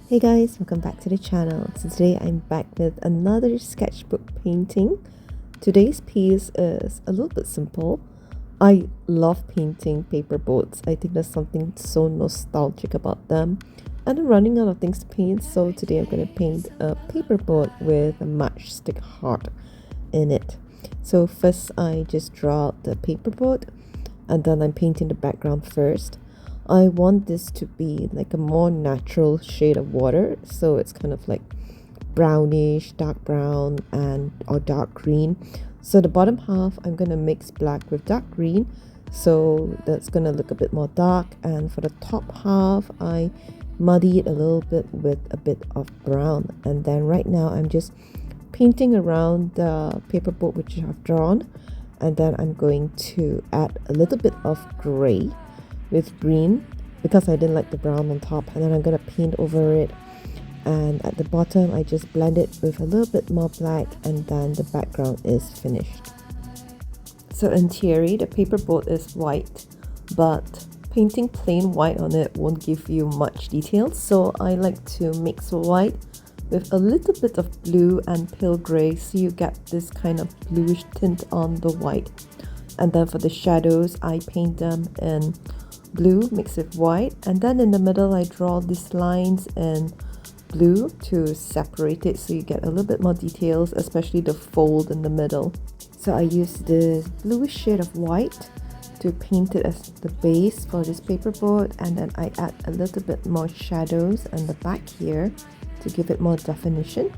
Hey guys, welcome back to the channel. So today I'm back with another sketchbook painting. Today's piece is a little bit simple. I love painting paper boats. I think there's something so nostalgic about them. And I'm running out of things to paint, so today I'm going to paint a paper boat with a matchstick heart in it. So first I just draw out the paper boat and then I'm painting the background first. I want this to be like a more natural shade of water, so it's kind of like brownish, dark brown or dark green. So the bottom half I'm going to mix black with dark green, so that's going to look a bit more dark, and for the top half I muddy it a little bit with a bit of brown. And then right now I'm just painting around the paper boat which I've drawn, and then I'm going to add a little bit of gray with green because I didn't like the brown on top, and then I'm going to paint over it, and at the bottom I just blend it with a little bit more black, and then the background is finished. So in theory the paper boat is white, but painting plain white on it won't give you much detail, so I like to mix white with a little bit of blue and pale gray, so you get this kind of bluish tint on the white. And then for the shadows I paint them in blue mixed with white, and then in the middle I draw these lines in blue to separate it, so you get a little bit more details, especially the fold in the middle. So I use this bluish shade of white to paint it as the base for this paper boat, and then I add a little bit more shadows in the back here to give it more definition.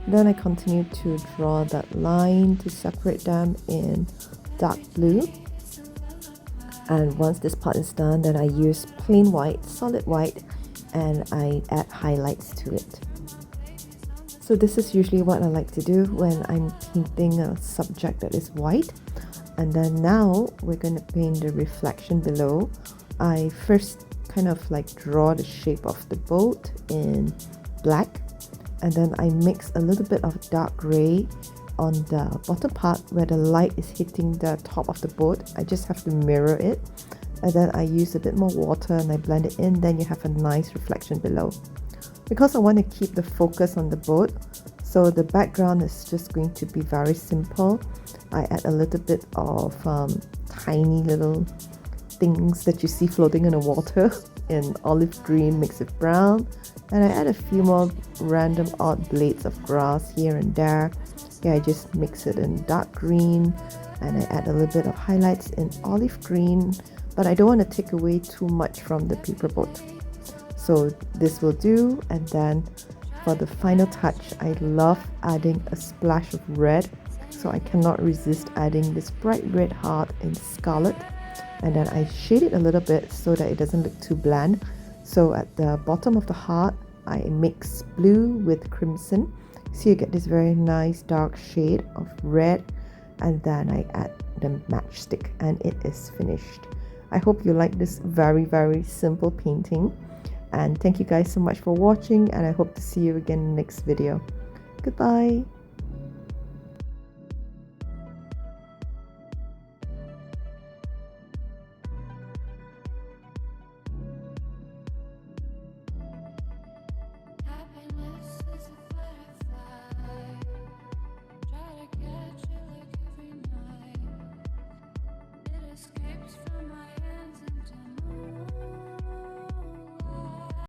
Then I continue to draw that line to separate them in dark blue. And once this part is done, then I use plain white, solid white, and I add highlights to it. So this is usually what I like to do when I'm painting a subject that is white. And then now we're going to paint the reflection below. I first kind of like draw the shape of the boat in black, and then I mix a little bit of dark gray on the bottom part where the light is hitting the top of the boat. I just have to mirror it, and then I use a bit more water and I blend it in. Then you have a nice reflection below. Because I want to keep the focus on the boat, so the background is just going to be very simple. I add a little bit of tiny little things that you see floating in the water in olive green mixed with brown, and I add a few more random odd blades of grass here and there. Here I just mix it in dark green, and I add a little bit of highlights in olive green, but I don't want to take away too much from the paper boat, so this will do. And then for the final touch, I love adding a splash of red, so I cannot resist adding this bright red heart in scarlet, and then I shade it a little bit so that it doesn't look too bland. So at the bottom of the heart I mix blue with crimson, so you get this very nice dark shade of red, and then I add the matchstick and it is finished. I hope you like this very simple painting, and thank you guys so much for watching, and I hope to see you again in the next video. Goodbye.